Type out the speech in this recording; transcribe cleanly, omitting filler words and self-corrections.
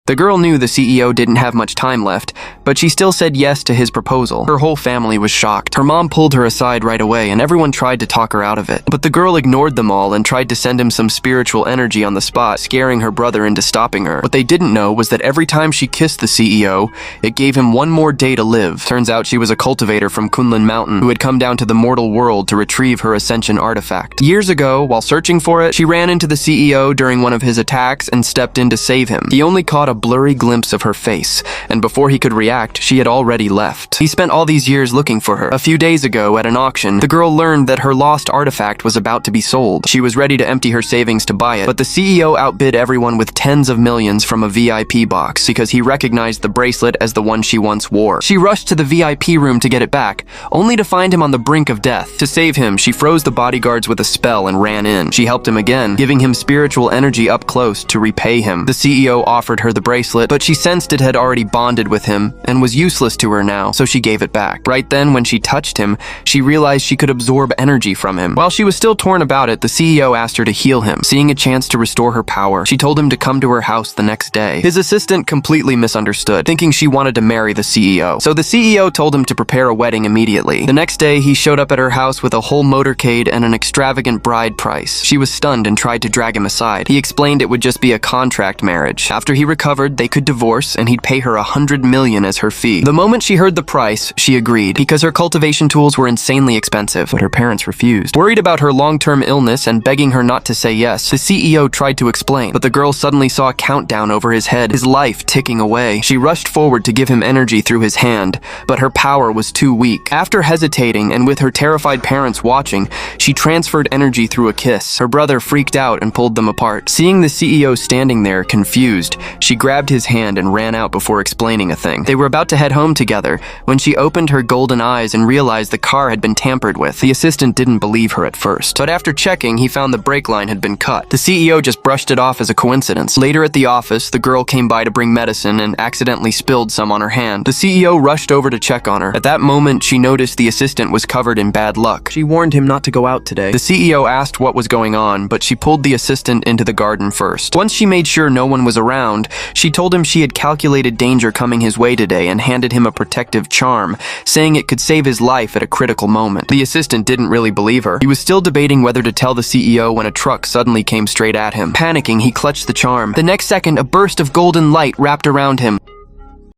The girl knew the CEO didn't have much time left, but she still said yes to his proposal. Her whole family was shocked. Her mom pulled her aside right away, and everyone tried to talk her out of it. But the girl ignored them all and tried to send him some spiritual energy on the spot, scaring her brother into stopping her. What they didn't know was that every time she kissed the CEO, it gave him one more day to live. Turns out she was a cultivator from Kunlun Mountain who had come down to the mortal world to retrieve her Ascension artifact. Years ago, while searching for it, she ran into the CEO during one of his attacks and stepped in to save him. He only caught a blurry glimpse of her face, and before he could react, she had already left. He spent all these years looking for her. A few days ago, at an auction, the girl learned that her lost artifact was about to be sold. She was ready to empty her savings to buy it, but the CEO outbid everyone with tens of millions from a VIP box because he recognized the bracelet as the one she once wore. She rushed to the VIP room to get it back, only to find him on the brink of death. To save him, she froze the bodyguards with a spell and ran in. She helped him again, giving him spiritual energy up close to repay him. The CEO offered her the bracelet, but she sensed it had already bonded with him and was useless to her now, so she gave it back. Right then, when she touched him, she realized she could absorb energy from him. While she was still torn about it, the CEO asked her to heal him. Seeing a chance to restore her power, she told him to come to her house the next day. His assistant completely misunderstood, thinking she wanted to marry the CEO. So the CEO told him to prepare a wedding immediately. The next day, he showed up at her house with a whole motorcade and an extravagant bride price. She was stunned and tried to drag him aside. He explained it would just be a contract marriage. After he recovered, they could divorce and he'd pay her 100 million as her fee. The moment she heard the price, she agreed, because her cultivation tools were insanely expensive, but her parents refused. Worried about her long-term illness and begging her not to say yes, the CEO tried to explain, but the girl suddenly saw a countdown over his head, his life ticking away. She rushed forward to give him energy through his hand, but her power was too weak. After hesitating and with her terrified parents watching, she transferred energy through a kiss. Her brother freaked out and pulled them apart. Seeing the CEO standing there, confused, she grabbed his hand and ran out before explaining a thing. They were about to head home together when she opened her golden eyes and realized the car had been tampered with. The assistant didn't believe her at first, but after checking, he found the brake line had been cut. The CEO just brushed it off as a coincidence. Later at the office, the girl came by to bring medicine and accidentally spilled some on her hand. The CEO rushed over to check on her. At that moment, she noticed the assistant was covered in bad luck. She warned him not to go out today. The CEO asked what was going on, but she pulled the assistant into the garden first. Once she made sure no one was around, she told him she had calculated danger coming his way today and handed him a protective charm, saying it could save his life at a critical moment. The assistant didn't really believe her. He was still debating whether to tell the CEO when a truck suddenly came straight at him. Panicking, he clutched the charm. The next second, a burst of golden light wrapped around him.